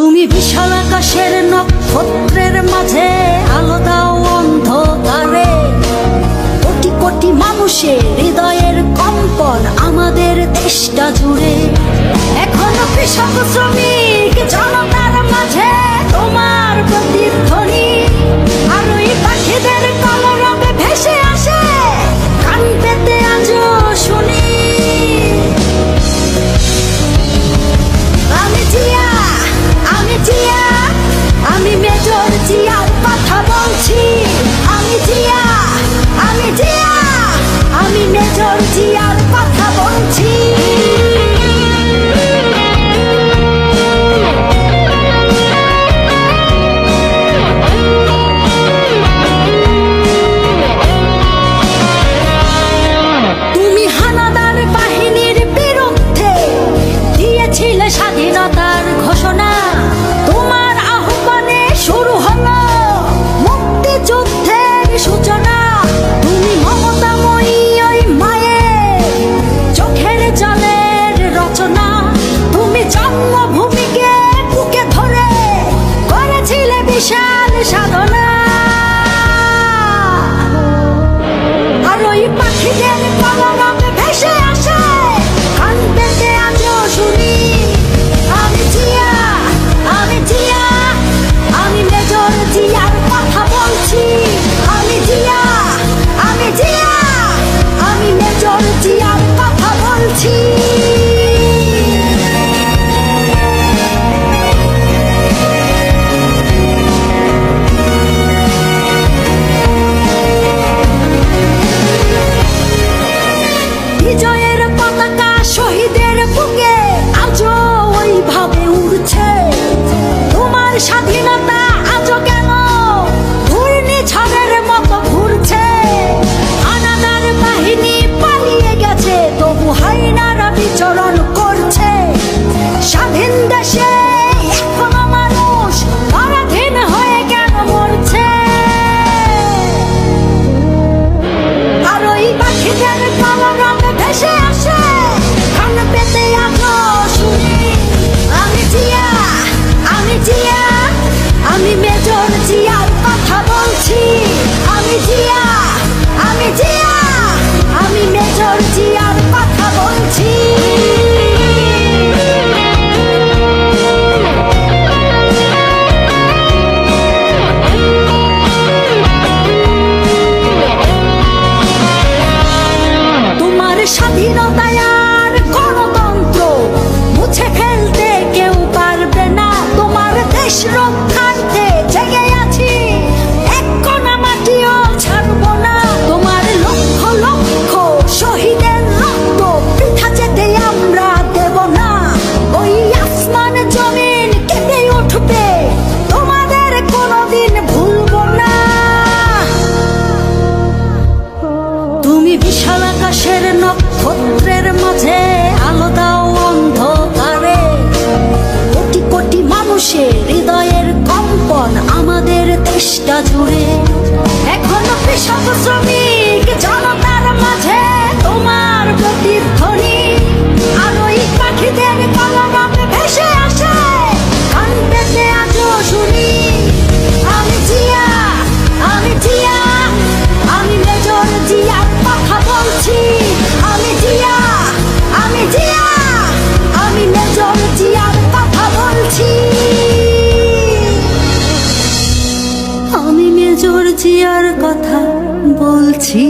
তুমি বিশাল আকাশের নক্ষত্রের মাঝে আলো দাও অন্ধকারে। কোটি কোটি মানুষের হৃদয়ের কম্পন আমাদের দেশটা জুড়ে। এখনো কৃষক শ্রমিক জনতার মাঝে তোমার প্রতিধ্বনি। আর ওই পাখিদের কলরবে ভেসে আসে কান পেতে আজও শুনি। আমি জিয়া, আমি জিয়া, আমি মেজর জিয়ার কথা বলছি। আমি জিয়া, আমি জিয়া, আমি মেজর জিয়ার কথা বলছি। তুমি হানাদার বাহিনীর বিরুদ্ধে দিয়েছিলে স্বাধীনতার ঘোষণা। তোমার আহ্বানে শুরু হলো মুক্তিযুদ্ধের সূচনা। তুমি মমতাময়ী ওই মায়ের চোখের জলের রচনা। তুমি জন্মভূমিকে বুকে ধরে করেছিলে বিশাল সাধনা। আর ওই পাখিদের কলরবে ভেসে আসে কান পেতে আজও শুনি। আমি জিয়া, আমি জিয়া, আমি মেজর জিয়ার কথা বলছি। আমি জিয়া, আমি জিয়া, আমি মেজর জিয়ার কথা বলছি। বিজয়ের পতাকা শহীদের বুকে আজও ওইভাবে উড়ছে। তোমার স্বাধীনতা আজও কেন ঘূর্ণিঝড়ের মতো ঘুরছে। হানাদার বাহিনী পালিয়ে গেছে, তবু হাইনারা বিচরণ করছে। স্বাধীন দেশে এখনো মানুষ পরাধীন হয়ে কেন মরছে। আর ওই পাখিদের কলরবে ভেসে আসে কান পেতে আজও শুনি। আমি জিয়া, আমি জিয়া, আমি মেজর জিয়ার কথা বলছি। আমি জিয়া, আমি জিয়া, আমি মেজর জিয়ার কথা বলছি। তোমার স্বাধীনতায় আর গণতন্ত্র মুছে ফেলতে কেউ পারবে না। তোমার দেশ রক্ষার্থে জেগে আছি, এক কণা মাটিও ছাড়বো না। তোমার লক্ষ লক্ষ শহীদের রক্ত বৃথা যেতে আমরা দেব না। ওই আসমান জমিন কেঁপে উঠবে, তোমাদের কোনোদিন ভুলবো না। তুমি বিশাল আকাশের নক্ষত্রের মাঝে আলো দাও অন্ধকারে। কোটি কোটি মানুষের হৃদয়ের কম্পন আমাদের দেশটা জুড়ে। এখনো কৃষক শ্রমিক জনতার মাঝে তোমার প্রতিধ্বনি। আর ওই পাখিদের কলরবে ভেসে আসে কান পেতে আজও শুনি। আমি জিয়া, আমি জিয়া, আমি মেজর জিয়ার কথা বলছি। আমি জিয়া, আমি জিয়া, আমি মেজর জিয়ার কথা বলছি। আমি মেজর জিয়ার কথা বলছি।